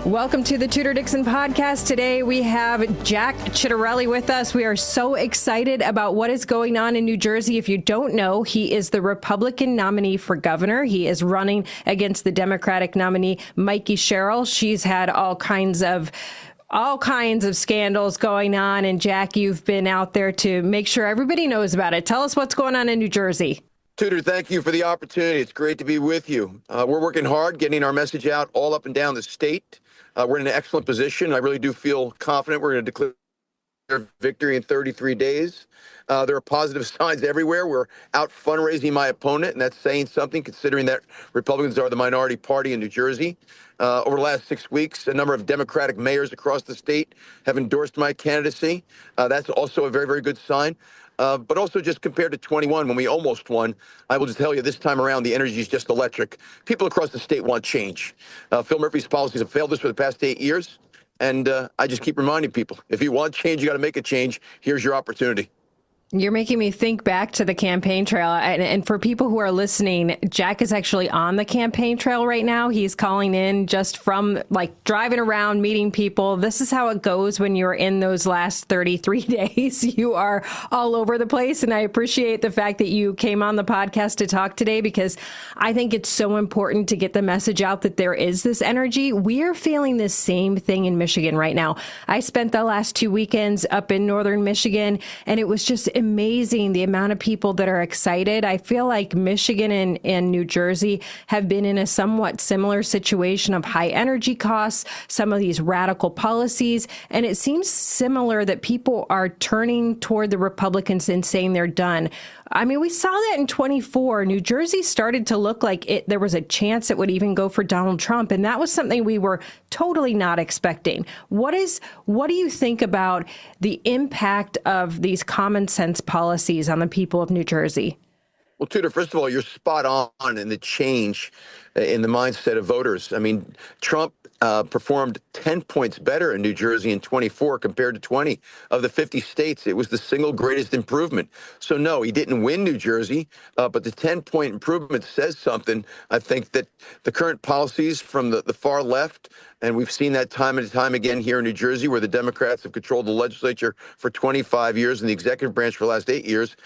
Welcome to the Tudor Dixon podcast. Today we have Jack Ciattarelli with us. We are so excited about what is going on in New Jersey. If you don't know, he is the Republican nominee for governor. He is running against the Democratic nominee, Mikey Sherrill. She's had all kinds of scandals going on. And Jack, you've been out there to make sure everybody knows about it. Tell us what's going on in New Jersey. Tudor, thank you for the opportunity. It's great to be with you. We're working hard, getting our message out all up and down the state. We're in an excellent position. I really do feel confident we're going to declare victory in 33 days. There are positive signs everywhere. We're out fundraising my opponent, and that's saying something considering that Republicans are the minority party in New Jersey. Over the last 6 weeks, a number of Democratic mayors across the state have endorsed my candidacy. That's also a very, very good sign. But also just compared to 21, when we almost won, I will just tell you this time around, the energy is just electric. People across the state want change. Phil Murphy's policies have failed us for the past 8 years. And I just keep reminding people, if you want change, you got to make a change. Here's your opportunity. You're making me think back to the campaign trail. And for people who are listening, Jack is actually on the campaign trail right now. He's calling in just from driving around, meeting people. This is how it goes when you're in those last 33 days. You are all over the place. And I appreciate the fact that you came on the podcast to talk today, because I think it's so important to get the message out that there is this energy. We are feeling the same thing in Michigan right now. I spent the last 2 weekends up in northern Michigan, and it was just amazing the amount of people that are excited. I feel like Michigan and New Jersey have been in a somewhat similar situation of high energy costs, some of these radical policies, and it seems similar that people are turning toward the Republicans and saying they're done. I mean, we saw that in 24. New Jersey started to look like there was a chance it would even go for Donald Trump. And that was something we were totally not expecting. What do you think about the impact of these common sense policies on the people of New Jersey? Well, Tudor, first of all, you're spot on in the change in the mindset of voters. I mean, Trump performed 10 points better in New Jersey in 24 compared to 20. Of the 50 states, it was the single greatest improvement. So, no, he didn't win New Jersey, but the 10-point improvement says something. I think that the current policies from the far left, and we've seen that time and time again here in New Jersey, where the Democrats have controlled the legislature for 25 years and the executive branch for the last 8 years,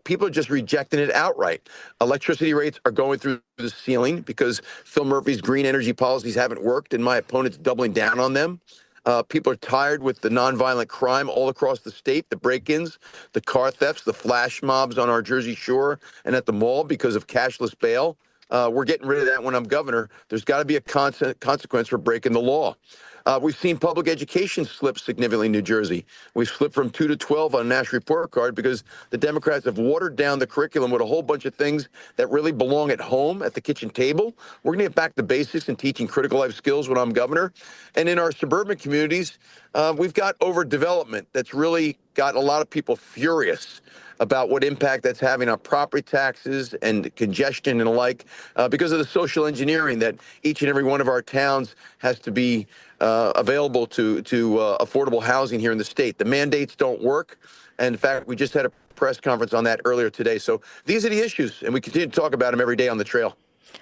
people are just rejecting it outright. Electricity rates are going through the ceiling because Phil Murphy's green energy policies haven't worked, and my opponent's doubling down on them. People are tired with the nonviolent crime all across the state, the break-ins, the car thefts, the flash mobs on our Jersey shore and at the mall because of cashless bail. We're getting rid of that when I'm governor. There's got to be a consequence for breaking the law. We've seen public education slip significantly in New Jersey. We've slipped from 2 to 12 on a national report card because the Democrats have watered down the curriculum with a whole bunch of things that really belong at home at the kitchen table. We're going to get back to basics and teaching critical life skills when I'm governor. And in our suburban communities, we've got overdevelopment that's really got a lot of people furious about what impact that's having on property taxes and congestion and the like, because of the social engineering that each and every one of our towns has to be available to affordable housing here in the state. The mandates don't work. And in fact, we just had a press conference on that earlier today. So these are the issues, and we continue to talk about them every day on the trail.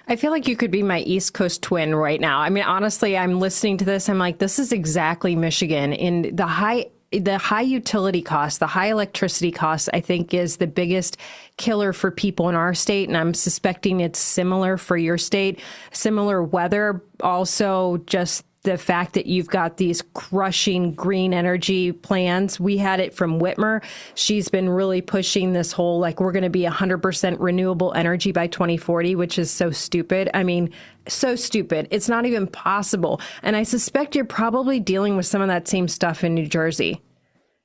I feel like you could be my East Coast twin right now. I mean, honestly, I'm listening to this. I'm like, this is exactly Michigan. In the high utility costs, the high electricity costs, I think is the biggest killer for people in our state. And I'm suspecting it's similar for your state. Similar weather, also just the fact that you've got these crushing green energy plans. We had it from Whitmer. She's been really pushing this whole, we're going to be 100% renewable energy by 2040, which is so stupid. I mean, so stupid. It's not even possible. And I suspect you're probably dealing with some of that same stuff in New Jersey.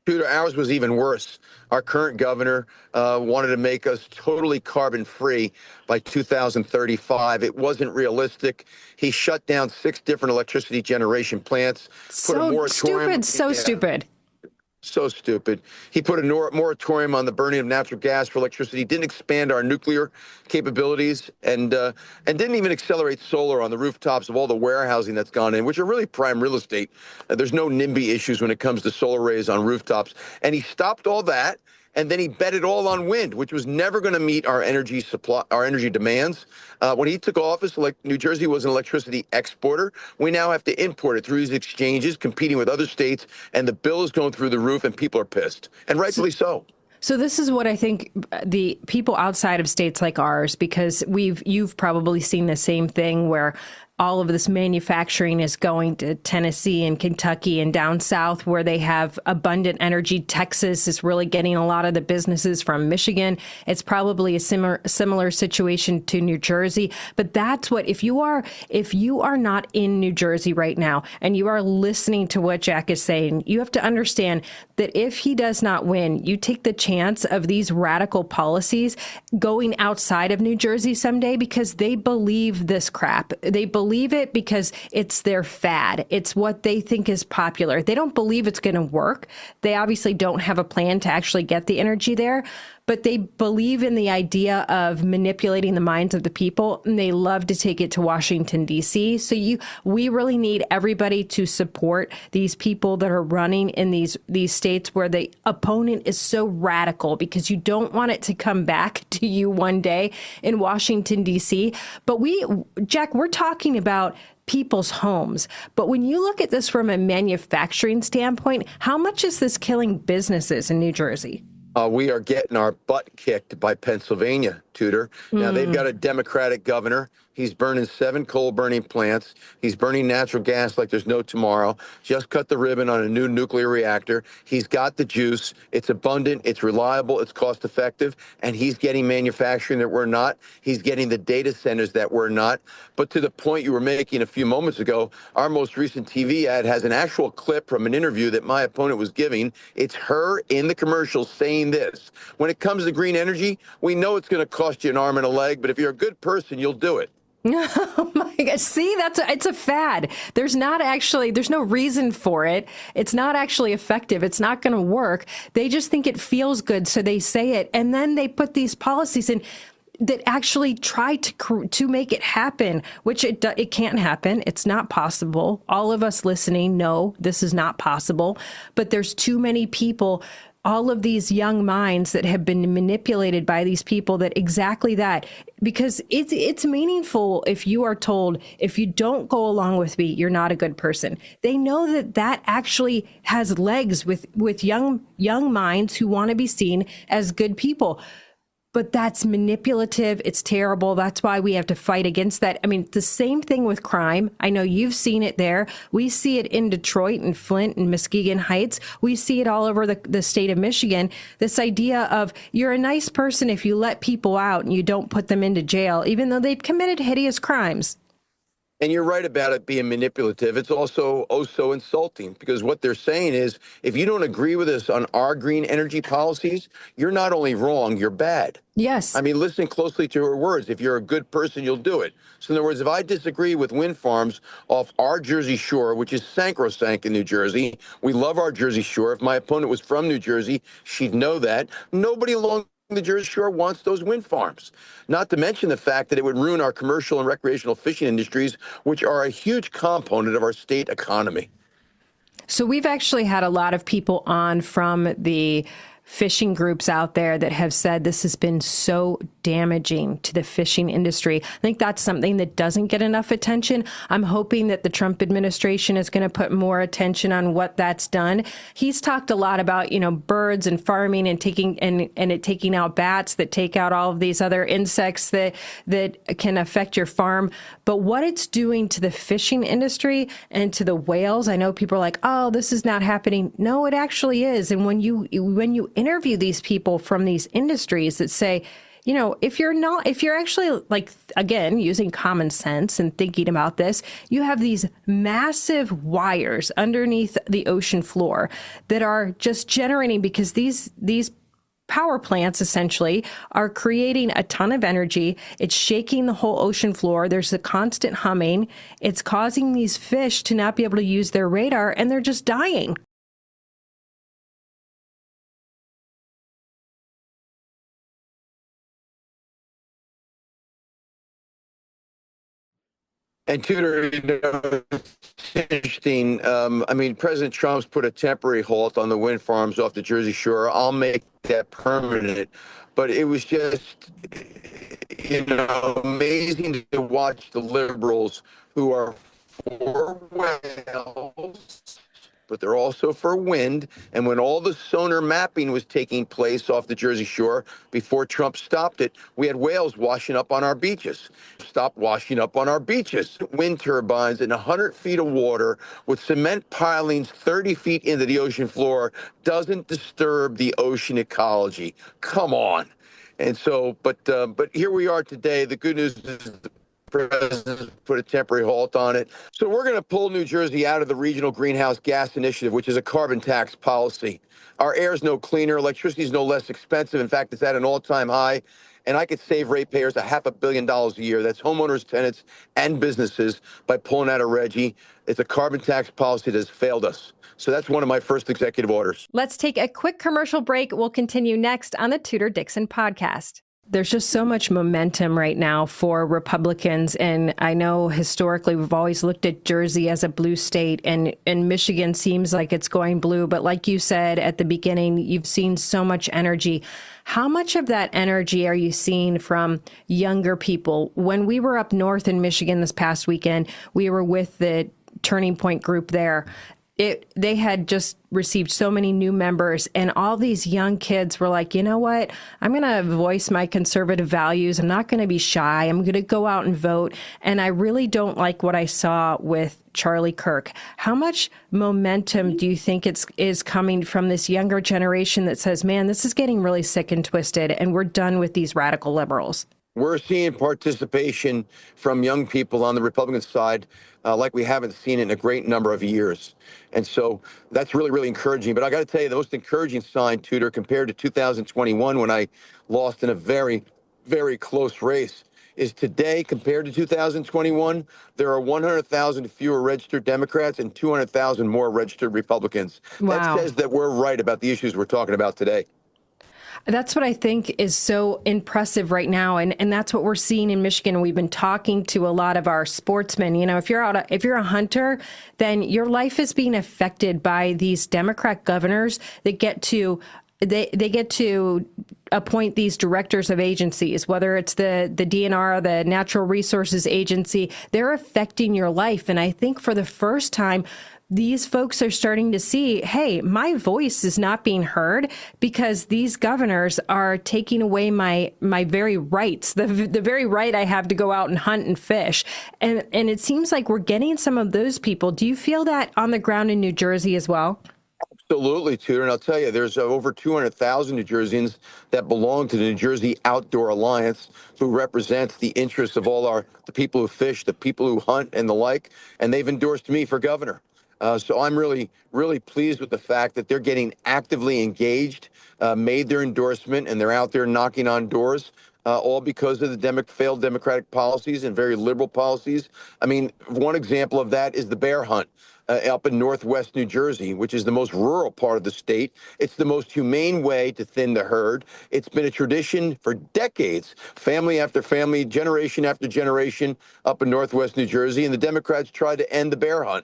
Tudor, ours was even worse. Our current governor wanted to make us totally carbon-free by 2035. It wasn't realistic. He shut down 6 different electricity generation plants. So stupid, stupid. So stupid. He put a moratorium on the burning of natural gas for electricity, didn't expand our nuclear capabilities, and didn't even accelerate solar on the rooftops of all the warehousing that's gone in, which are really prime real estate. There's no NIMBY issues when it comes to solar arrays on rooftops. And he stopped all that, and then he bet it all on wind, which was never going to meet our energy supply, our energy demands. When he took office, like New Jersey was an electricity exporter. We now have to import it through these exchanges, competing with other states, and the bill is going through the roof, and people are pissed, and rightfully so. So this is what I think the people outside of states like ours, because you've probably seen the same thing where all of this manufacturing is going to Tennessee and Kentucky and down south where they have abundant energy. Texas is really getting a lot of the businesses from Michigan. It's probably a similar situation to New Jersey. But that's what, if you are not in New Jersey right now and you are listening to what Jack is saying, you have to understand that if he does not win, you take the chance of these radical policies going outside of New Jersey someday because they believe this crap. They believe it because it's their fad. It's what they think is popular. They don't believe it's going to work. They obviously don't have a plan to actually get the energy there, but they believe in the idea of manipulating the minds of the people, and they love to take it to Washington, D.C. So we really need everybody to support these people that are running in these states where the opponent is so radical, because you don't want it to come back to you one day in Washington, D.C. But Jack, we're talking about people's homes. But when you look at this from a manufacturing standpoint, how much is this killing businesses in New Jersey? We are getting our butt kicked by Pennsylvania, Tudor. Now, they've got a Democratic governor. He's burning 7 coal-burning plants. He's burning natural gas like there's no tomorrow. Just cut the ribbon on a new nuclear reactor. He's got the juice. It's abundant. It's reliable. It's cost-effective. And he's getting manufacturing that we're not. He's getting the data centers that we're not. But to the point you were making a few moments ago, our most recent TV ad has an actual clip from an interview that my opponent was giving. It's her in the commercial saying this: when it comes to green energy, we know it's going to cost you an arm and a leg, but if you're a good person, you'll do it. Oh my gosh. See, it's a fad. There's no reason for it. It's not actually effective. It's not going to work. They just think it feels good, so they say it. And then they put these policies in that actually try to make it happen, which it can't happen. It's not possible. All of us listening know this is not possible, but there's too many people, all of these young minds that have been manipulated by these people, that exactly that, because it's meaningful if you are told, if you don't go along with me, you're not a good person. They know that actually has legs with young minds who want to be seen as good people. But that's manipulative. It's terrible. That's why we have to fight against that. I mean, the same thing with crime. I know you've seen it there. We see it in Detroit and Flint and Muskegon Heights. We see it all over the state of Michigan. This idea of you're a nice person if you let people out and you don't put them into jail, even though they've committed hideous crimes. And you're right about it being manipulative. It's also so insulting, because what they're saying is, if you don't agree with us on our green energy policies, you're not only wrong, you're bad. Yes. I mean, listen closely to her words. If you're a good person, you'll do it. So in other words, if I disagree with wind farms off our Jersey Shore, which is sacrosanct in New Jersey, we love our Jersey Shore. If my opponent was from New Jersey, she'd know that. Nobody along the Jersey Shore wants those wind farms. Not to mention the fact that it would ruin our commercial and recreational fishing industries, which are a huge component of our state economy. So we've actually had a lot of people on from the fishing groups out there that have said this has been so damaging to the fishing industry. I think that's something that doesn't get enough attention. I'm hoping that the Trump administration is going to put more attention on what that's done. He's talked a lot about, birds and farming and taking out bats that take out all of these other insects that can affect your farm. But what it's doing to the fishing industry and to the whales, I know people are like, oh, this is not happening. No, it actually is. And when you interview these people from these industries that say, if you're actually, like, again, using common sense and thinking about this, you have these massive wires underneath the ocean floor that are just generating, because these power plants essentially are creating a ton of energy. It's shaking the whole ocean floor. There's a constant humming. It's causing these fish to not be able to use their radar, and they're just dying. And Tudor, it's interesting. President Trump's put a temporary halt on the wind farms off the Jersey Shore. I'll make that permanent. But it was just, amazing to watch the liberals who are for whales, but they're also for wind. And when all the sonar mapping was taking place off the Jersey Shore before Trump stopped it, we had whales washing up on our beaches. Stop washing up on our beaches. Wind turbines in 100 feet of water with cement pilings 30 feet into the ocean floor doesn't disturb the ocean ecology. Come on. And so, but here we are today. The good news is the president put a temporary halt on it. So we're going to pull New Jersey out of the Regional Greenhouse Gas Initiative, which is a carbon tax policy. Our air is no cleaner. Electricity is no less expensive. In fact, it's at an all-time high. And I could save ratepayers $500 million a year. That's homeowners, tenants, and businesses by pulling out of Reggie. It's a carbon tax policy that has failed us. So that's one of my first executive orders. Let's take a quick commercial break. We'll continue next on the Tudor Dixon podcast. There's just so much momentum right now for Republicans. And I know historically we've always looked at Jersey as a blue state, and Michigan seems like it's going blue. But like you said at the beginning, you've seen so much energy. How much of that energy are you seeing from younger people? When we were up north in Michigan this past weekend, we were with the Turning Point group there. They had just received so many new members, and all these young kids were like, you know what? I'm going to voice my conservative values. I'm not going to be shy. I'm going to go out and vote. And I really don't like what I saw with Charlie Kirk. How much momentum do you think is coming from this younger generation that says, man, this is getting really sick and twisted, and we're done with these radical liberals? We're seeing participation from young people on the Republican side like we haven't seen it in a great number of years. And so that's really, really encouraging. But I got to tell you, the most encouraging sign, Tudor, compared to 2021, when I lost in a very, very close race, is today, compared to 2021, there are 100,000 fewer registered Democrats and 200,000 more registered Republicans. Wow. That says that we're right about the issues we're talking about today. That's what I think is so impressive right now. And that's what we're seeing in Michigan. We've been talking to a lot of our sportsmen. You know, if you're a hunter, then your life is being affected by these Democrat governors that get to appoint these directors of agencies, whether it's the DNR, the Natural Resources Agency. They're affecting your life. And I think for the first time, these folks are starting to see, hey, my voice is not being heard because these governors are taking away my very rights, the very right I have to go out and hunt and fish. And it seems like we're getting some of those people. Do you feel that on the ground in New Jersey as well? Absolutely, Tudor. And I'll tell you, there's over 200,000 New Jerseyans that belong to the New Jersey Outdoor Alliance, who represents the interests of all the people who fish, the people who hunt, and the like. And they've endorsed me for governor. So I'm really, really pleased with the fact that they're getting actively engaged, made their endorsement, and they're out there knocking on doors, all because of the failed Democratic policies and very liberal policies. I mean, one example of that is the bear hunt up in northwest New Jersey, which is the most rural part of the state. It's the most humane way to thin the herd. It's been a tradition for decades, family after family, generation after generation up in northwest New Jersey, and the Democrats tried to end the bear hunt.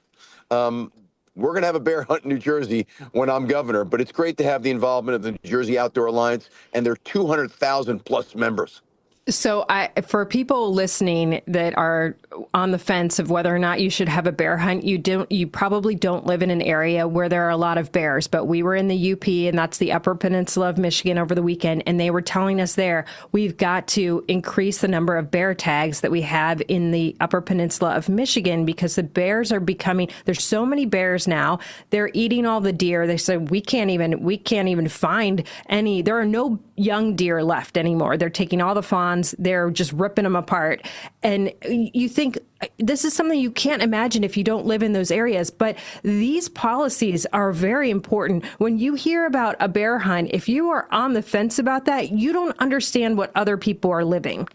We're going to have a bear hunt in New Jersey when I'm governor, but it's great to have the involvement of the New Jersey Outdoor Alliance and their 200,000 plus members. So for people listening that are on the fence of whether or not you should have a bear hunt, you probably don't live in an area where there are a lot of bears. But we were in the UP, and that's the Upper Peninsula of Michigan, over the weekend, and they were telling us there we've got to increase the number of bear tags that we have in the Upper Peninsula of Michigan because the bears are becoming. There's so many bears now. They're eating all the deer. They said we can't even find any. There are no young deer left anymore. They're taking all the fawns. They're just ripping them apart. And you think this is something you can't imagine if you don't live in those areas. But these policies are very important. When you hear about a bear hunt, if you are on the fence about that, you don't understand what other people are living.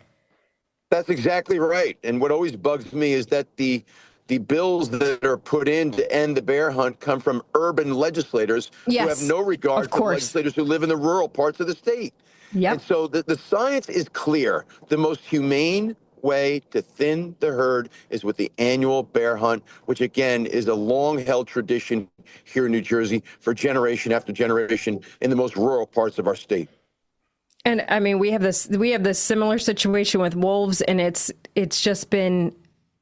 That's exactly right. And what always bugs me is that the bills that are put in to end the bear hunt come from urban legislators who have no regard for legislators who live in the rural parts of the state. Yep. And so the science is clear. The most humane way to thin the herd is with the annual bear hunt, which again is a long-held tradition here in New Jersey for generation after generation in the most rural parts of our state. And I mean, we have this similar situation with wolves, and it's just been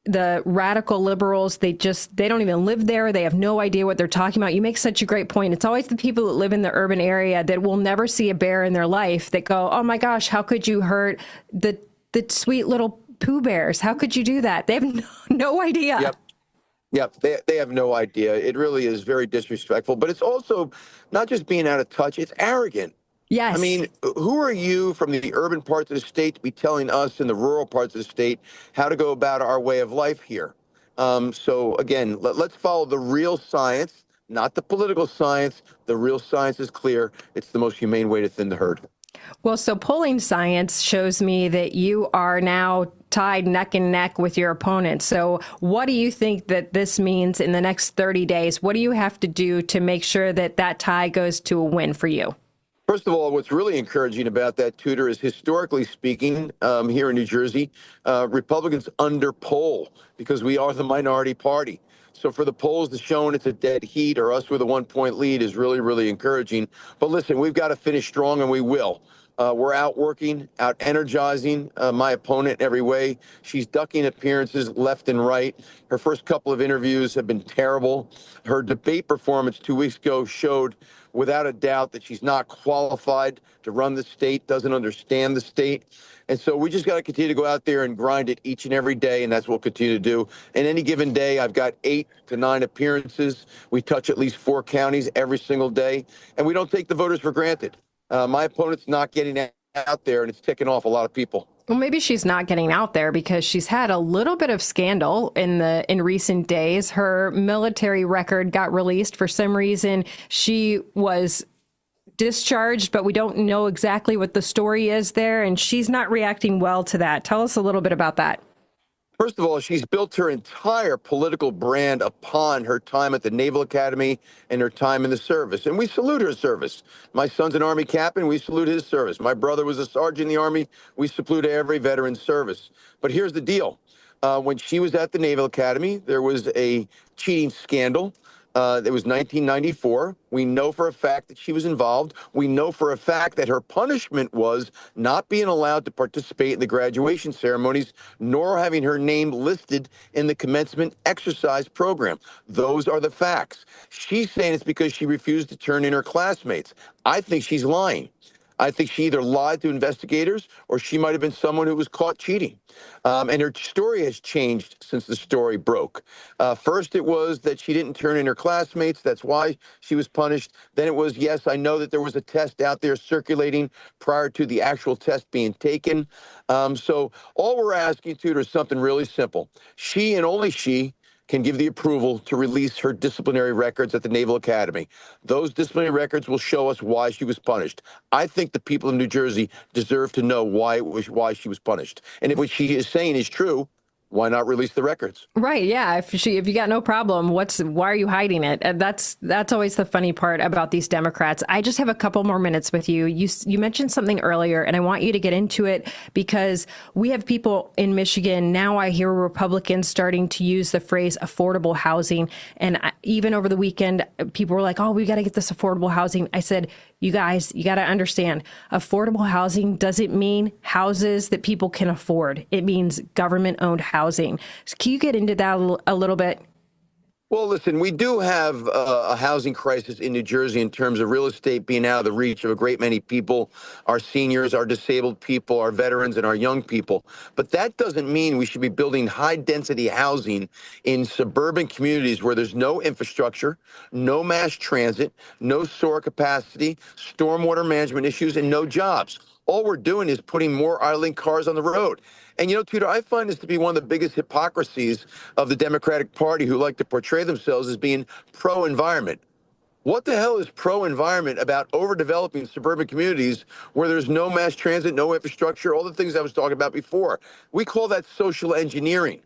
the radical liberals. They don't even live there. They have no idea what they're talking about. You make such a great point. It's always the people that live in the urban area that will never see a bear in their life that go, oh my gosh, how could you hurt the sweet little Pooh Bears? How could you do that? They have no idea. Yep. Yep, they have no idea. It really is very disrespectful, but it's also not just being out of touch, it's arrogant. Yes. I mean, who are you from the urban parts of the state to be telling us in the rural parts of the state how to go about our way of life here? So again, let's follow the real science, not the political science. The real science is clear. It's the most humane way to thin the herd. Well, so polling science shows me that you are now tied neck and neck with your opponent. So what do you think that this means in the next 30 days? What do you have to do to make sure that that tie goes to a win for you? First of all, what's really encouraging about that, Tudor, is historically speaking, here in New Jersey, Republicans underpoll because we are the minority party. So for the polls to show it's a dead heat or us with a 1-point lead is really, really encouraging. But listen, we've got to finish strong, and we will. We're out working, out energizing my opponent every way. She's ducking appearances left and right. Her first couple of interviews have been terrible. Her debate performance 2 weeks ago showed without a doubt that she's not qualified to run the state, doesn't understand the state. And so we just got to continue to go out there and grind it each and every day, and that's what we'll continue to do. And any given day, I've got 8 to 9 appearances. We touch at least 4 counties every single day, and we don't take the voters for granted. My opponent's not getting out there, and it's ticking off a lot of people. Well, maybe she's not getting out there because she's had a little bit of scandal in recent days. Her military record got released for some reason. She was discharged, but we don't know exactly what the story is there, and she's not reacting well to that. Tell us a little bit about that. First of all, she's built her entire political brand upon her time at the Naval Academy and her time in the service. And we salute her service. My son's an Army captain. We salute his service. My brother was a sergeant in the Army. We salute every veteran's service. But here's the deal. When she was at the Naval Academy, there was a cheating scandal. It was 1994. We know for a fact that she was involved. We know for a fact that her punishment was not being allowed to participate in the graduation ceremonies, nor having her name listed in the commencement exercise program. Those are the facts. She's saying it's because she refused to turn in her classmates. I think she's lying. I think she either lied to investigators or she might have been someone who was caught cheating. And her story has changed since the story broke. First, it was that she didn't turn in her classmates. That's why she was punished. Then it was, yes, I know that there was a test out there circulating prior to the actual test being taken. So all we're asking, Tudor, is something really simple. She and only she can give the approval to release her disciplinary records at the Naval Academy. Those disciplinary records will show us why she was punished. I think the people of New Jersey deserve to know why she was punished. And if what she is saying is true, why not release the records? Right. Yeah. If you got no problem, why are you hiding it? And that's always the funny part about these Democrats. I just have a couple more minutes with you. You mentioned something earlier, and I want you to get into it because we have people in Michigan. Now I hear Republicans starting to use the phrase affordable housing. And even over the weekend, people were like, oh, we got to get this affordable housing. I said, you guys, you got to understand, affordable housing doesn't mean houses that people can afford. It means government-owned housing. So can you get into that a little bit? Well, listen, we do have a housing crisis in New Jersey in terms of real estate being out of the reach of a great many people, our seniors, our disabled people, our veterans, and our young people. But that doesn't mean we should be building high-density housing in suburban communities where there's no infrastructure, no mass transit, no sewer capacity, stormwater management issues, and no jobs. All we're doing is putting more idling cars on the road. And, you know, Tudor, I find this to be one of the biggest hypocrisies of the Democratic Party, who like to portray themselves as being pro-environment. What the hell is pro-environment about overdeveloping suburban communities where there's no mass transit, no infrastructure, all the things I was talking about before? We call that social engineering.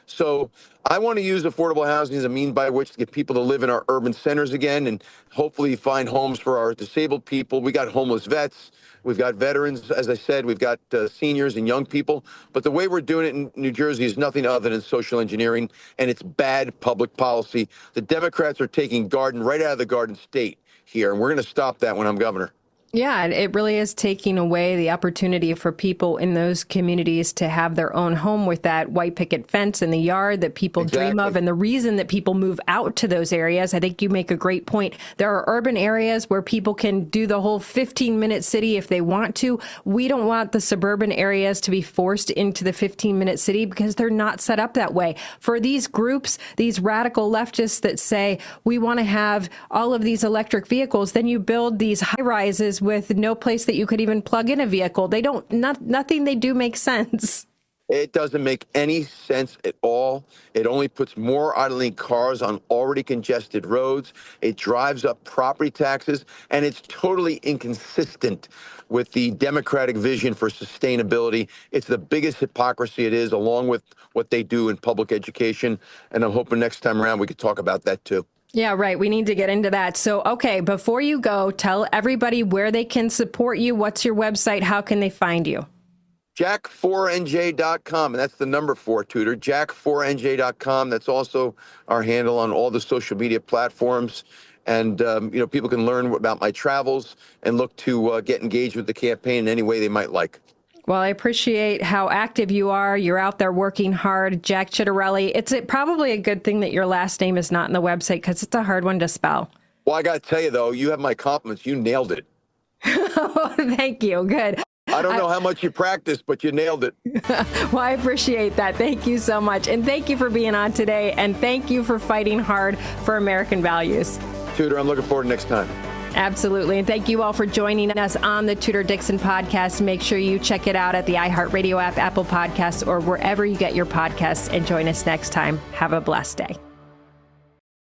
So I want to use affordable housing as a means by which to get people to live in our urban centers again and hopefully find homes for our disabled people. We got homeless vets. We've got veterans, as I said, we've got seniors and young people. But the way we're doing it in New Jersey is nothing other than social engineering, and it's bad public policy. The Democrats are taking Garden right out of the Garden State here, and we're going to stop that when I'm governor. Yeah, it really is taking away the opportunity for people in those communities to have their own home with that white picket fence in the yard that people dream of. And the reason that people move out to those areas, I think you make a great point. There are urban areas where people can do the whole 15-minute city if they want to. We don't want the suburban areas to be forced into the 15-minute city because they're not set up that way. For these groups, these radical leftists that say we want to have all of these electric vehicles, then you build these high rises with no place that you could even plug in a vehicle. They don't, nothing they do makes sense. It doesn't make any sense at all. It only puts more idling cars on already congested roads. It drives up property taxes, and it's totally inconsistent with the Democratic vision for sustainability. It's the biggest hypocrisy it is, along with what they do in public education. And I'm hoping next time around we could talk about that too. Yeah, right. We need to get into that. So, okay, before you go, tell everybody where they can support you. What's your website? How can they find you? Jack4nj.com, and that's the number 4, Tudor. Jack4nj.com. That's also our handle on all the social media platforms. And, people can learn about my travels and look to get engaged with the campaign in any way they might like. Well, I appreciate how active you are. You're out there working hard. Jack Ciattarelli. It's probably a good thing that your last name is not in the website because it's a hard one to spell. Well, I got to tell you, though, you have my compliments. You nailed it. Thank you. Good. I don't know how much you practiced, but you nailed it. Well, I appreciate that. Thank you so much. And thank you for being on today. And thank you for fighting hard for American values. Tudor, I'm looking forward to next time. Absolutely. And thank you all for joining us on the Tudor Dixon podcast. Make sure you check it out at the iHeartRadio app, Apple Podcasts, or wherever you get your podcasts. And join us next time. Have a blessed day.